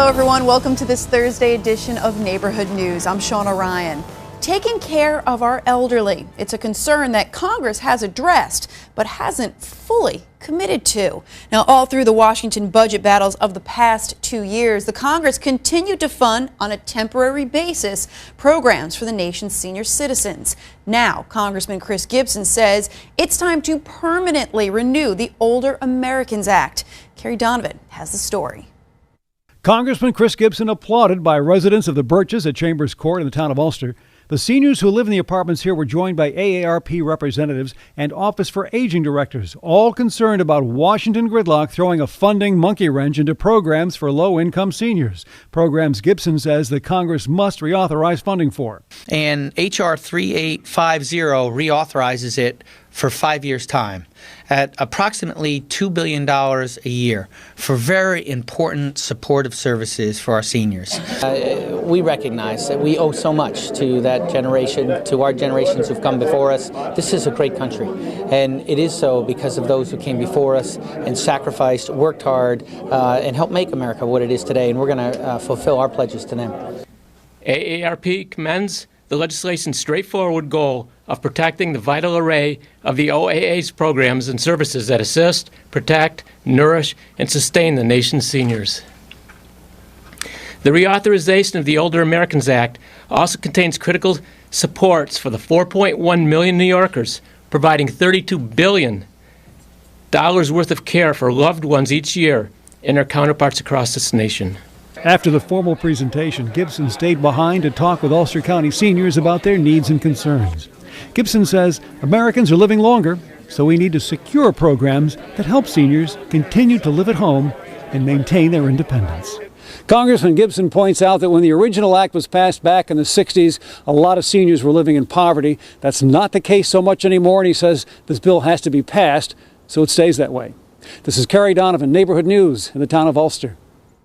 Hello, everyone. Welcome to this Thursday edition of Neighborhood News. I'm Shauna Ryan. Taking care of our elderly. It's a concern that Congress has addressed, but hasn't fully committed to. Now, all through the Washington budget battles of the past 2 years, the Congress continued to fund on a temporary basis programs for the nation's senior citizens. Now, Congressman Chris Gibson says it's time to permanently renew the Older Americans Act. Carrie Donovan has the story. Congressman Chris Gibson applauded by residents of the Birches at Chambers Court in the town of Ulster. The seniors who live in the apartments here were joined by AARP representatives and Office for Aging directors, all concerned about Washington gridlock throwing a funding monkey wrench into programs for low-income seniors. Programs Gibson says that Congress must reauthorize funding for. And H.R. 3850 reauthorizes it for 5 years' time at approximately $2 billion a year for very important supportive services for our seniors. We recognize that we owe so much to that generation, to our generations who've come before us. This is a great country, and it is so because of those who came before us and sacrificed, worked hard, and helped make America what it is today, and we're going to fulfill our pledges to them. AARP commends the legislation's straightforward goal of protecting the vital array of the OAA's programs and services that assist, protect, nourish, and sustain the nation's seniors. The reauthorization of the Older Americans Act also contains critical supports for the 4.1 million New Yorkers, providing $32 billion worth of care for loved ones each year and their counterparts across this nation. After the formal presentation, Gibson stayed behind to talk with Ulster County seniors about their needs and concerns. Gibson says Americans are living longer, so we need to secure programs that help seniors continue to live at home and maintain their independence. Congressman Gibson points out that when the original act was passed back in the 60s, a lot of seniors were living in poverty. That's not the case so much anymore, and he says this bill has to be passed so it stays that way. This is Carrie Donovan, Neighborhood News in the town of Ulster.